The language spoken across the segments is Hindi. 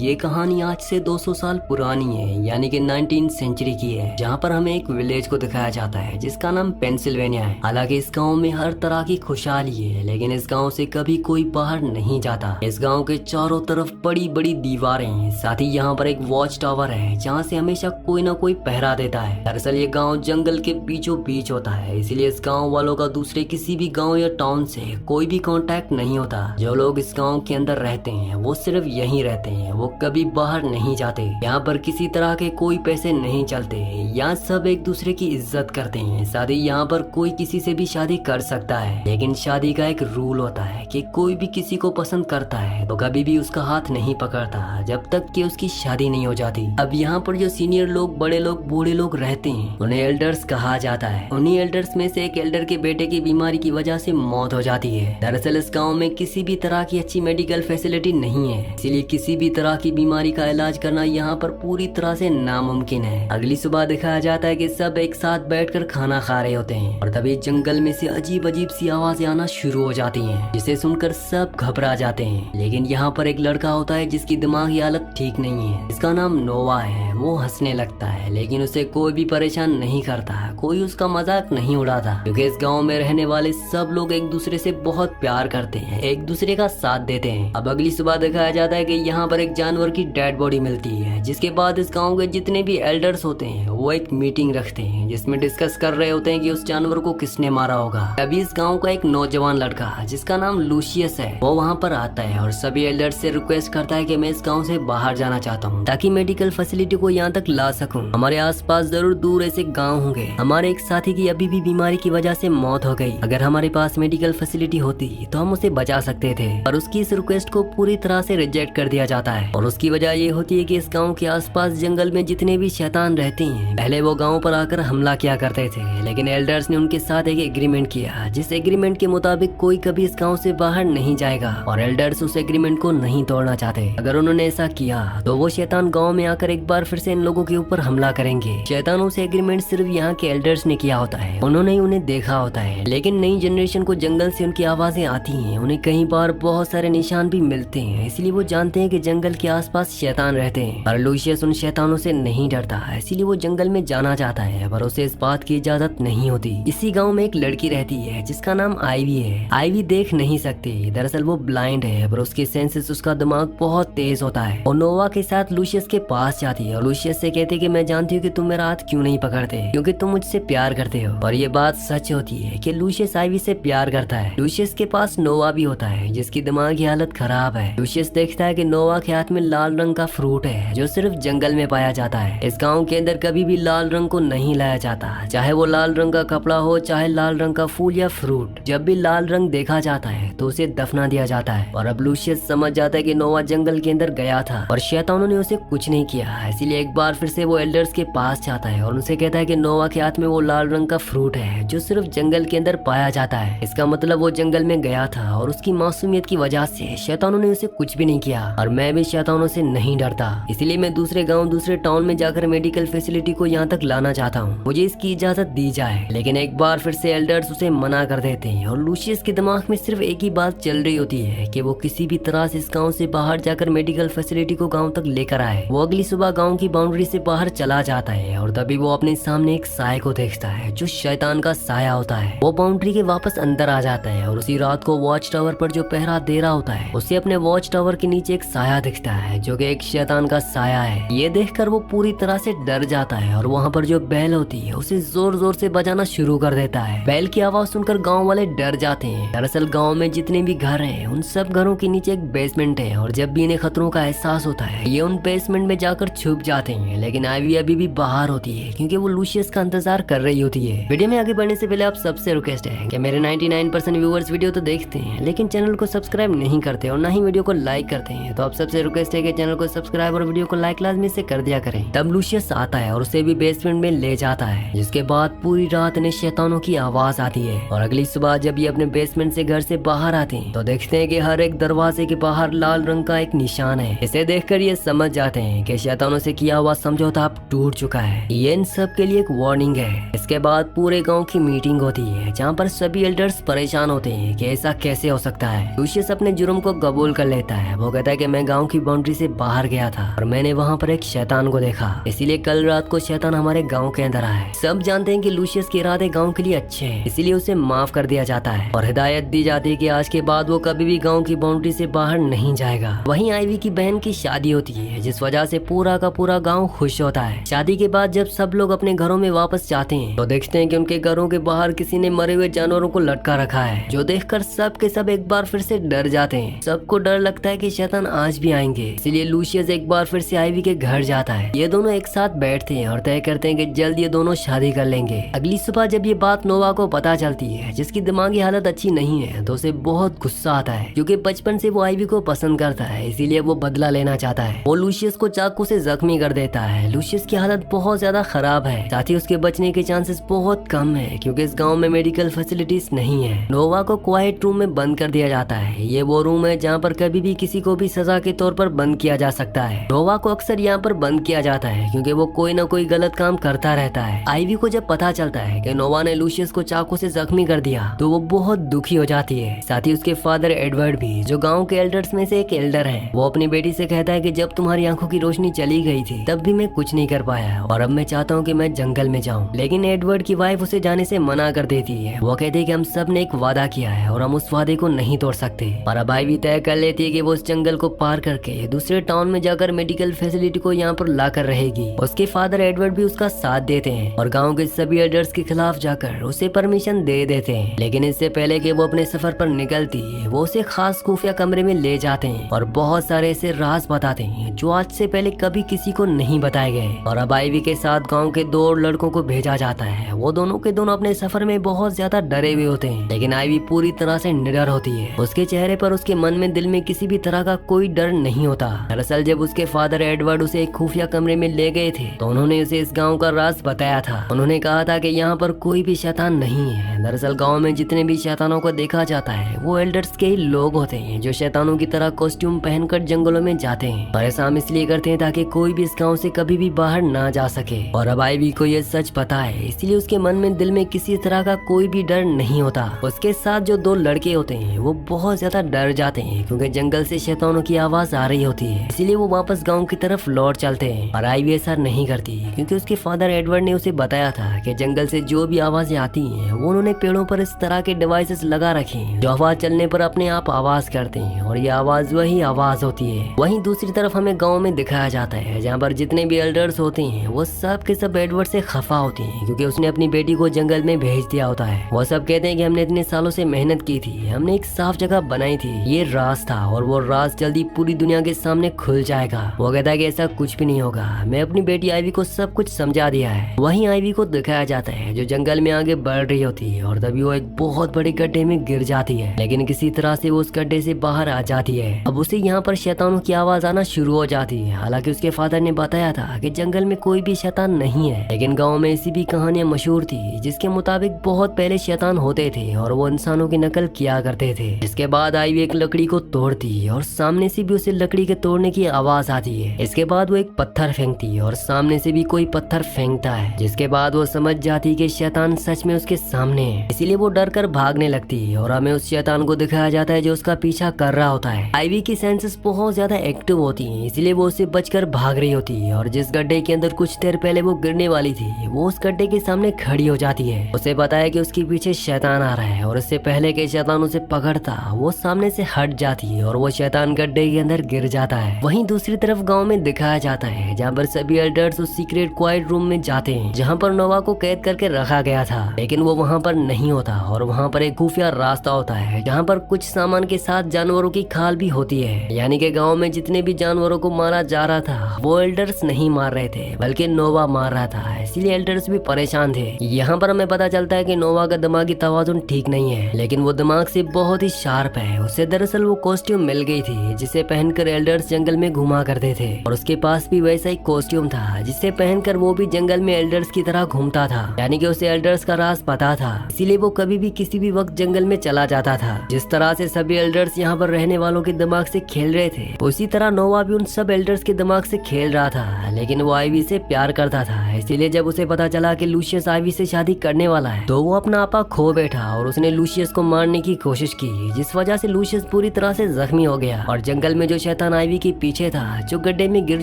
ये कहानी आज से 200 साल पुरानी है, यानी कि 19th सेंचुरी की है, जहाँ पर हमें एक विलेज को दिखाया जाता है जिसका नाम पेंसिल्वेनिया है। हालांकि इस गांव में हर तरह की खुशहाली है, लेकिन इस गांव से कभी कोई बाहर नहीं जाता। इस गांव के चारों तरफ बड़ी बड़ी दीवारें हैं, साथ ही यहाँ पर एक वॉच टावर है जहाँ से हमेशा कोई न कोई पहरा देता है। दरअसल ये गाँव जंगल के बीचों बीच होता है, इसीलिए इस गाँव वालों का दूसरे किसी भी गाँव या टाउन से कोई भी कॉन्टेक्ट नहीं होता। जो लोग इस गाँव के अंदर रहते हैं वो सिर्फ यहीं रहते हैं, वो कभी बाहर नहीं जाते। यहाँ पर किसी तरह के कोई पैसे नहीं चलते, यहाँ सब एक दूसरे की इज्जत करते हैं। साथ ही यहाँ पर कोई किसी से भी शादी कर सकता है, लेकिन शादी का एक रूल होता है कि कोई भी किसी को पसंद करता है तो कभी भी उसका हाथ नहीं पकड़ता जब तक कि उसकी शादी नहीं हो जाती। अब यहाँ पर जो सीनियर लोग, बड़े लोग, बूढ़े लोग रहते हैं उन्हें एल्डर्स कहा जाता है। उन्हीं एल्डर्स में से एक एल्डर के बेटे की बीमारी की वजह से मौत हो जाती है। दरअसल इस गाँव में किसी भी तरह की अच्छी मेडिकल फैसिलिटी नहीं है, इसीलिए किसी भी तरह की बीमारी का इलाज करना यहाँ पर पूरी तरह से नामुमकिन है। अगली सुबह दिखाया जाता है कि सब एक साथ बैठकर खाना खा रहे होते हैं और तभी जंगल में से अजीब अजीब सी आवाजें आना शुरू हो जाती हैं, जिसे सुनकर सब घबरा जाते हैं। लेकिन यहाँ पर एक लड़का होता है जिसकी दिमागी हालत ठीक नहीं है। इसका नाम नोवा है। वो हंसने लगता है, लेकिन उसे कोई भी परेशान नहीं करता, कोई उसका मजाक नहीं उड़ाता, क्योंकि इस गाँव में रहने वाले सब लोग एक दूसरे से बहुत प्यार करते हैं, एक दूसरे का साथ देते हैं। अब अगली सुबह दिखाया जाता है कि यहाँ पर एक जानवर की डेड बॉडी मिलती है, जिसके बाद इस गांव के जितने भी एल्डर्स होते हैं वो एक मीटिंग रखते हैं जिसमें डिस्कस कर रहे होते हैं कि उस जानवर को किसने मारा होगा। अभी इस गांव का एक नौजवान लड़का जिसका नाम लूसियस है वो वहाँ पर आता है और सभी एल्डर्स से रिक्वेस्ट करता है कि मैं इस गाँव से बाहर जाना चाहता हूँ ताकि मेडिकल फैसिलिटी को यहाँ तक ला सकूँ। हमारे आसपास जरूर दूर ऐसे गाँव होंगे। हमारे एक साथी की अभी भी बीमारी की वजह से मौत हो गई। अगर हमारे पास मेडिकल फैसिलिटी होती तो हम उसे बचा सकते थे, पर उसकी इस रिक्वेस्ट को पूरी तरह से रिजेक्ट कर दिया जाता है। और उसकी वजह ये होती है कि इस गांव के आसपास जंगल में जितने भी शैतान रहते हैं पहले वो गांव पर आकर हमला किया करते थे, लेकिन एल्डर्स ने उनके साथ एक एग्रीमेंट किया जिस एग्रीमेंट के मुताबिक कोई कभी इस गांव से बाहर नहीं जाएगा और एल्डर्स उस एग्रीमेंट को नहीं तोड़ना चाहते। अगर उन्होंने ऐसा किया तो वो शैतान गाँव में आकर एक बार फिर से इन लोगों के ऊपर हमला करेंगे। शैतानों से एग्रीमेंट सिर्फ यहाँ के एल्डर्स ने किया होता है, उन्होंने ही उन्हें देखा होता है, लेकिन नई जनरेशन को जंगल से उनकी आवाजें आती हैं, उन्हें कई बार बहुत सारे निशान भी मिलते हैं, इसलिए वो जानते हैं कि जंगल के आसपास शैतान रहते हैं। पर लूसियस उन शैतानों से नहीं डरता, इसीलिए वो जंगल में जाना चाहता है, पर उसे इस बात की इजाजत नहीं होती। इसी गांव में एक लड़की रहती है जिसका नाम आईवी है। आईवी देख नहीं सकती, दरअसल वो ब्लाइंड है, पर उसके सेंसेस, उसका दिमाग बहुत तेज होता है। और नोवा के साथ लूसियस के पास जाती है और लूसियस से कहती है कि मैं जानती हूँ कि तुम मेरा हाथ क्यों नहीं पकड़ते, क्योंकि तुम मुझसे प्यार करते हो। और ये बात सच होती है कि लूसियस आईवी से प्यार करता है। लूसियस के पास नोवा भी होता है जिसकी दिमाग की हालत खराब है। लूसियस देखता है कि नोवा के हाथ में लाल रंग का फ्रूट है जो सिर्फ जंगल में पाया जाता है। इस गांव के अंदर कभी भी लाल रंग को नहीं लाया जाता, चाहे वो लाल रंग का कपड़ा हो, चाहे लाल रंग का फूल या फ्रूट। जब भी लाल रंग देखा जाता है तो उसे दफना दिया जाता है। और अब लूसियस समझ जाता है कि नोवा जंगल के अंदर गया था और शैतानों ने उसे कुछ नहीं किया, इसीलिए एक बार फिर से वो एल्डर्स के पास जाता है और उनसे कहता है कि नोवा के हाथ में वो लाल रंग का फ्रूट है जो सिर्फ जंगल के अंदर पाया जाता है। इसका मतलब वो जंगल में गया था और उसकी मासूमियत की वजह से शैतानों ने उसे कुछ भी नहीं किया। और मैं भी शैतानों से नहीं डरता, इसीलिए मैं दूसरे गांव, दूसरे टाउन में जाकर मेडिकल फैसिलिटी को यहाँ तक लाना चाहता हूँ, मुझे इसकी इजाजत दी जाए। लेकिन एक बार फिर से एल्डर्स उसे मना कर देते हैं और लूसियस के दिमाग में सिर्फ एक ही बात चल रही होती है कि वो किसी भी तरह से इस गाँव से बाहर जाकर मेडिकल फैसिलिटी को गाँव तक लेकर आए। वो अगली सुबह गाँव की बाउंड्री से बाहर चला जाता है और तभी वो अपने सामने एक साये को देखता है जो शैतान का साया होता है। वो बाउंड्री के वापस अंदर आ जाता है और उसी रात को वॉच टावर पर जो पहरा दे रहा होता है उसे अपने वॉच टावर के नीचे एक साया दिखता है जो कि एक शैतान का साया है। ये देखकर वो पूरी तरह से डर जाता है और वहाँ पर जो बैल होती है उसे जोर जोर से बजाना शुरू कर देता है। बैल की आवाज सुनकर गाँव वाले डर जाते हैं। दरअसल गाँव में जितने भी घर हैं उन सब घरों के नीचे एक बेसमेंट है और जब भी इन्हें खतरों का एहसास होता है ये उन बेसमेंट में जाकर छुप जाते हैं। लेकिन आईवी अभी भी बाहर होती है क्योंकि वो लूसियस का इंतजार कर रही होती है। वीडियो में आगे बढ़ने से पहले आप सबसे रिक्वेस्ट है कि मेरे 99% व्यूअर्स वीडियो तो देखते हैं लेकिन चैनल को सब्सक्राइब नहीं करते और ना ही वीडियो को लाइक करते हैं, तो आप सबसे रिक्वेस्ट है कि चैनल को सब्सक्राइब और वीडियो को लाइक लाजमी से कर दिया करें। तब लूसियस आता है और उसे भी बेसमेंट में ले जाता है, जिसके बाद पूरी रात इन्हें शैतानों की आवाज आती है। और अगली सुबह जब ये अपने बेसमेंट से घर से बाहर आते हैं तो देखते हैं कि हर एक दरवाजे के बाहर लाल रंग का एक निशान है। इसे देखकर ये समझ जाते हैं कि शैतानों से किया हुआ समझौता अब टूट चुका है। ये इन सब के लिए एक वार्निंग है। इसके बाद पूरे गांव की मीटिंग होती है जहां पर सभी एल्डर्स परेशान होते हैं कि ऐसा कैसे हो सकता है। लूसियस अपने जुर्म को कबूल कर लेता है। वो कहता है कि मैं गांव की बाउंड्री से बाहर गया था और मैंने वहाँ पर एक शैतान को देखा, इसीलिए कल रात को शैतान हमारे गाँव के अंदर आया है। सब जानते हैं कि लूशियस के इरादे गाँव के लिए अच्छे हैं, इसीलिए उसे माफ कर दिया जाता है और हिदायत दी जाती है कि आज के बाद वो कभी भी गाँव की बाउंड्री से बाहर नहीं जाएगा। वहीं आईवी की बहन की शादी होती है, जिस वजह से पूरा का पूरा गाँव खुश होता है। शादी के बाद जब सब लोग अपने घरों में वापस जाते हैं तो देखते हैं कि उनके घरों के बाहर किसी ने मरे हुए जानवरों को लटका रखा है, जो देखकर सब के सब एक बार फिर से डर जाते हैं। सबको डर लगता है कि शैतान आज भी आएंगे, इसलिए लूशियस एक बार फिर से आईवी के घर जाता है। ये दोनों एक साथ बैठते हैं और तय करते हैं कि जल्द ये दोनों शादी कर लेंगे। अगली सुबह जब ये बात नोवा को पता चलती है, जिसकी दिमागी हालत अच्छी नहीं है, तो उसे बहुत गुस्सा आता है क्योंकि बचपन से वो आईवी को पसंद करता है, इसीलिए वो बदला लेना चाहता है। वो लूशियस को चाकू से जख्मी कर देता है। लूशियस की हालत बहुत ज्यादा खराब है, साथ ही उसके बचने के चांसेस बहुत कम है क्योंकि इस गाँव में मेडिकल फैसिलिटीज नहीं है। नोवा को क्वाइट रूम में बंद कर दिया जाता है। ये वो रूम है जहाँ पर कभी भी किसी को भी सजा के तौर पर बंद किया जा सकता है। नोवा को अक्सर यहाँ पर बंद किया जाता है क्योंकि वो कोई न कोई गलत काम करता रहता है। आईवी को जब पता चलता है कि नोवा ने लूशियस को चाकू से जख्मी कर दिया तो वो बहुत दुखी हो जाती है। साथ ही उसके फादर एडवर्ड भी, जो गाँव के एल्डर्स में से एक एल्डर है, वो अपनी बेटी से कहता है कि जब तुम्हारी आंखों की रोशनी चली गई थी तब भी मैं कुछ नहीं कर पाया और अब मैं चाहता हूँ कि मैं जंगल में जाऊँ। लेकिन एडवर्ड की वाइफ उसे जाने से मना कर देती है। वो कहते हैं कि हम सब ने एक वादा किया है और हम उस वादे को नहीं तोड़ सकते। पर अब आईवी तय कर लेती है कि वो उस जंगल को पार करके दूसरे टाउन में जाकर मेडिकल फैसिलिटी को यहाँ पर ला कर रहेगी। उसके फादर एडवर्ड भी उसका साथ देते हैं और गाँव के सभी एल्डर्स के खिलाफ जाकर उसे परमिशन दे देते हैं। लेकिन इससे पहले कि वो अपने सफर पर निकलती है, वो उसे खास खुफिया कमरे में ले जाते हैं और बहुत सारे ऐसे राज बताते हैं जो आज से पहले कभी किसी को नहीं बताए गए। और अब आईवी के साथ गाँव के 2 लड़कों को भेजा जाता है। वो दोनों के दोनों अपने सफर में बहुत ज्यादा डरे हुए होते हैं, लेकिन आईवी पूरी तरह से निडर होती है। उसके चेहरे पर, उसके मन में, दिल में किसी भी तरह का कोई डर नहीं होता। दरअसल जब उसके फादर एडवर्ड उसे एक खुफिया कमरे में ले गए थे तो उन्होंने उसे इस गाँव का राज बताया था। उन्होंने कहा था कि यहाँ पर कोई भी शैतान नहीं है। दरअसल गाँव में जितने भी शैतानों को देखा जाता है वो एल्डर्स के ही लोग होते हैं, जो शैतानों की तरह कॉस्ट्यूम पहनकर जंगलों में जाते हैं। और ऐसा हम इसलिए करते हैं ताकि कोई भी इस गाँव से कभी भी बाहर ना जा सके। और अब आईवी को ये सच पता है, इसलिए उसके मन में, दिल में किसी तरह का कोई भी डर नहीं होता। उसके साथ जो 2 लड़के होते हैं वो बहुत ज्यादा डर जाते हैं क्योंकि जंगल से शैतानों की आवाज आ रही होती है, इसीलिए वो वापस गाँव की तरफ लौट चलते हैं। और आईवी ऐसा नहीं करती क्योंकि उसके फादर एडवर्ड ने उसे बताया था कि जंगल से जो भी आवाजें आती हैं वो उन्होंने पेड़ों पर इस तरह के डिवाइसेस लगा रखे हैं जो आवाज चलने पर अपने आप आवाज करते हैं और ये आवाज वही आवाज होती है। वहीं दूसरी तरफ हमें गाँव में दिखाया जाता है जहाँ पर जितने भी एल्डर्स होते हैं वो सब के सब एडवर्ड से खफा होते हैं क्योंकि उसने अपनी बेटी को जंगल में भेज दिया होता है। वो सब कहते हैं कि हमने इतने सालों से मेहनत की थी, हमने एक साफ जगह बनाई थी, ये राज था और वो राज जल्दी पूरी दुनिया के सामने खुल जाएगा। वो कहता है कि ऐसा कुछ भी नहीं होगा, मैं अपनी बेटी आईवी को सब कुछ समझा दिया है। वहीं आईवी को दिखाया जाता है जो जंगल में आगे बढ़ रही होती है और तभी वो एक बहुत बड़े गड्ढे में गिर जाती है, लेकिन किसी तरह से वो उस गड्ढे से बाहर आ जाती है। अब उसे यहाँ पर शैतानों की आवाज आना शुरू हो जाती है। हालांकि उसके फादर ने बताया था कि जंगल में कोई भी शैतान नहीं है, लेकिन गाँव में ऐसी भी कहानियां मशहूर थी जिसके मुताबिक बहुत पहले शैतान होते थे और वो इंसानों की नकल किया करते थे। इसके बाद आईवी एक लकड़ी को तोड़ती है और सामने से भी उसे लकड़ी के तोड़ने की आवाज आती है। इसके बाद वो एक पत्थर फेंकती है और सामने से भी कोई पत्थर फेंकता है, जिसके बाद वो समझ जाती है कि शैतान सच में उसके सामने है। इसीलिए वो डर कर भागने लगती है और हमें उस शैतान को दिखाया जाता है जो उसका पीछा कर रहा होता है। आईवी की सेंसेस बहुत ज्यादा एक्टिव होती हैं, इसलिए वो उससे बचकर भाग रही होती है और जिस गड्ढे के अंदर कुछ देर पहले वो गिरने वाली थी वो उस गड्ढे के सामने खड़ी हो जाती है। उसे पता है कि उसके पीछे शैतान आ रहा है और इससे पहले कि शैतान उसे पकड़ता वो सामने से हट जाती है और वो शैतान गड्ढे के अंदर गिर जाता है। वहीं दूसरी तरफ गाँव में दिखाया जाता है जहाँ पर सभी एल्डर्स उस सीक्रेट क्वाइट रूम में जाते हैं जहाँ पर नोवा को कैद करके रखा गया था, लेकिन वो वहाँ पर नहीं होता और वहाँ पर एक खुफिया रास्ता होता है जहाँ पर कुछ सामान के साथ जानवरों की खाल भी होती है। यानी कि गाँव में जितने भी जानवरों को मारा जा रहा था वो एल्डर्स नहीं मार रहे थे बल्कि नोवा मार रहा था, इसलिए एल्डर्स भी परेशान थे। यहाँ पर हमें पता चलता है कि नोवा का दिमागी तवाजुन ठीक नहीं है, लेकिन वो दिमाग से बहुत ही शार्प है। उसे दरअसल वो कॉस्ट्यूम मिल गई थी जिसे पहनकर एल्डर्स जंगल में घुमा करते थे और उसके पास भी वैसा ही कॉस्ट्यूम था जिसे पहनकर वो भी जंगल में एल्डर्स की तरह घूमता था। यानी कि उसे एल्डर्स का राज पता था, इसीलिए वो कभी भी किसी भी वक्त जंगल में चला जाता था। जिस तरह से सभी एल्डर्स यहाँ पर रहने वालों के दिमाग से खेल रहे थे उसी तरह नोवा भी उन सब एल्डर्स के दिमाग से खेल रहा था, लेकिन वो आईवी से प्यार करता था। इसीलिए जब उसे पता चला कि लूशियस आईवी से शादी करने वाला है तो वो अपना आपा खो बैठा और उसने लूशियस को मारने की कोशिश की, जिस वजह से लूशियस पूरी तरह से जख्मी हो गया और जंगल में जो शैतान आईवी के पीछे था जो गड्ढे में गिर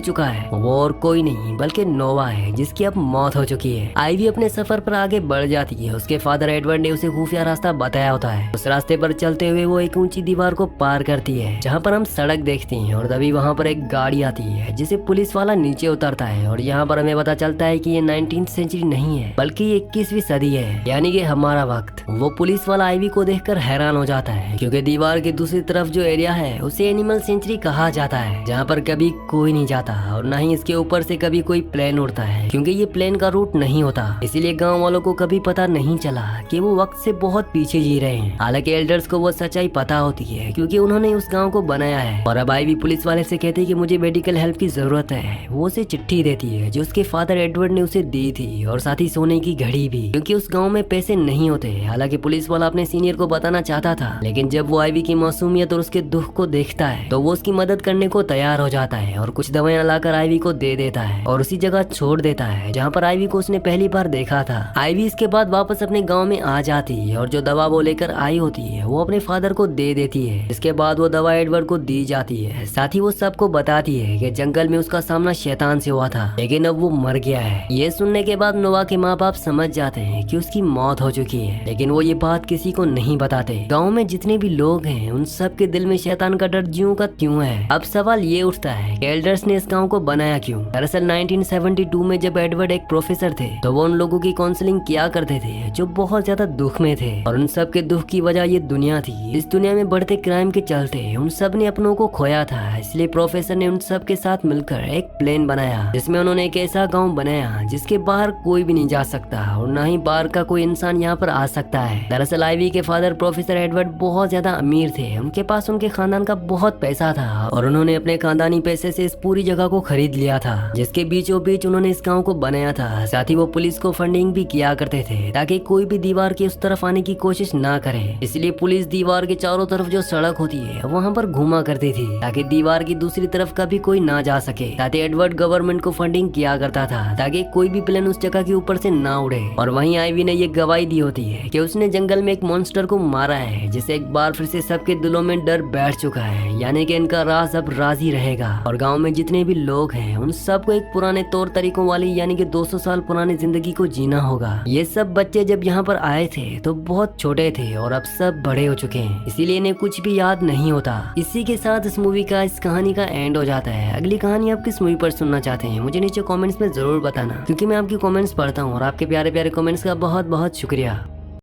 चुका है वो और कोई नहीं बल्कि नोवा है जिसकी अब मौत हो चुकी है। आईवी अपने सफर पर आगे बढ़ जाती है। उसके फादर एडवर्ड ने उसे खुफिया रास्ता बताया होता है। उस रास्ते पर चलते हुए वो एक ऊंची दीवार को पार करती है जहाँ पर हम सड़क देखते हैं और तभी वहाँ पर एक गाड़ी आती है जिसे पुलिस वाला नीचे उतरता है और यहाँ पर हमें पता चलता है कि ये 19th सेंचुरी नहीं है बल्कि ये 21वीं सदी है, यानी कि हमारा वक्त। वो पुलिस वाला आईवी को देखकर हैरान हो जाता है क्योंकि दीवार की दूसरी तरफ जो एरिया है उसे एनिमल सेंचुरी कहा जाता है जहाँ पर कभी कोई नहीं जाता और न ही इसके ऊपर से कभी कोई प्लेन उड़ता है क्योंकि ये प्लेन का रूट नहीं होता। इसीलिए गाँव वालों को कभी पता नहीं चला कि वो वक्त से बहुत पीछे जी रहे हैं। हालांकि एल्डर्स को वो सच्चाई पता होती है क्योंकि उन्होंने उस गाँव को बनाया है। और अब आईवी पुलिस वाले से कहती है कि मुझे मेडिकल हेल्प की जरूरत है। वो उसे चिट्ठी देती है जो उसके फादर एडवर्ड ने उसे दी थी और साथ ही सोने की घड़ी भी क्योंकि उस गाँव में पैसे नहीं होते। हालांकि पुलिस वाला अपने सीनियर को बताना चाहता था लेकिन जब वो आईवी की मासूमियत और उसके दुख को देखता है तो वो उसकी मदद करने को तैयार हो जाता है और कुछ दवाइयां लाकर आईवी को दे देता है और उसी जगह छोड़ देता है जहाँ पर आईवी को उसने पहली बार देखा था। आईवी इसके बाद वापस अपने गाँव में आ जाती है और जो दवा वो लेकर आई होती है वो अपने फादर को दे देती है। इसके बाद वो दवा एडवर्ड को दी जाती है। साथ ही वो सबको बताती है कि जंगल में उसका सामना शैतान से हुआ था लेकिन अब वो मर गया है। ये सुनने के बाद नोवा के माँ बाप समझ जाते हैं कि उसकी मौत हो चुकी है लेकिन वो ये बात किसी को नहीं बताते। गाँव में जितने भी लोग हैं उन सब के दिल में शैतान का डर ज्यों का त्यों है। अब सवाल ये उठता है कि एल्डर्स ने इस गाँव को बनाया क्यों। दरअसल 1972 में जब एडवर्ड एक प्रोफेसर थे तो वो उन लोगों की काउंसलिंग किया करते थे जो बहुत ज्यादा दुख में थे और उन सब के दुख की वजह ये दुनिया थी। इस दुनिया में बढ़ते क्राइम के चलते उन सब ने अपनों को खोया था। इसलिए प्रोफेसर ने उन सब के साथ मिलकर एक प्लेन बनाया जिसमें उन्होंने एक ऐसा गाँव बनाया जिसके बाहर कोई भी नहीं जा सकता और न ही बाहर का कोई इंसान यहाँ पर आ सकता है। दरअसल आईवी के फादर प्रोफेसर एडवर्ड बहुत ज्यादा अमीर थे। उनके पास उनके खानदान का बहुत पैसा था और उन्होंने अपने खानदानी पैसे से इस पूरी जगह को खरीद लिया था जिसके बीचों बीच उन्होंने इस गाँव को बनाया था। साथ ही वो पुलिस को फंडिंग भी किया करते थे ताकि कोई भी दीवार के उस तरफ आने की कोशिश ना करे। इसलिए पुलिस दीवार के चारों तरफ जो सड़क होती है वहाँ पर घुमा करती थी ताकि दीवार की दूसरी तरफ कभी कोई ना जा सके। साथ ही एडवर्ड गवर्नमेंट को फंडिंग किया करता था ताकि कोई भी प्लेन उस जगह के ऊपर से ना उड़े। और वहीं आईवी ने ये गवाही दी होती है कि उसने जंगल में एक मॉन्स्टर को मारा है जिसे एक बार फिर से सबके दिलों में डर बैठ चुका है, यानी कि इनका राज अब राजी रहेगा। और गांव में जितने भी लोग हैं उन सबको एक पुराने तौर तरीकों वाली यानी कि 200 साल पुरानी जिंदगी को जीना होगा। ये सब बच्चे जब यहाँ पर आए थे तो बहुत छोटे थे और अब सब बड़े हो चुके हैं, इसीलिए इन्हें कुछ भी याद नहीं होता। इसी के साथ इस मूवी का, इस कहानी का एंड हो जाता है। अगली कहानी आप किस मूवी पर सुनना चाहते हैं मुझे नीचे कमेंट्स में जरूर बताना, क्योंकि मैं आपकी कमेंट्स पढ़ता हूँ और आपके प्यारे प्यारे कमेंट्स का बहुत बहुत शुक्रिया।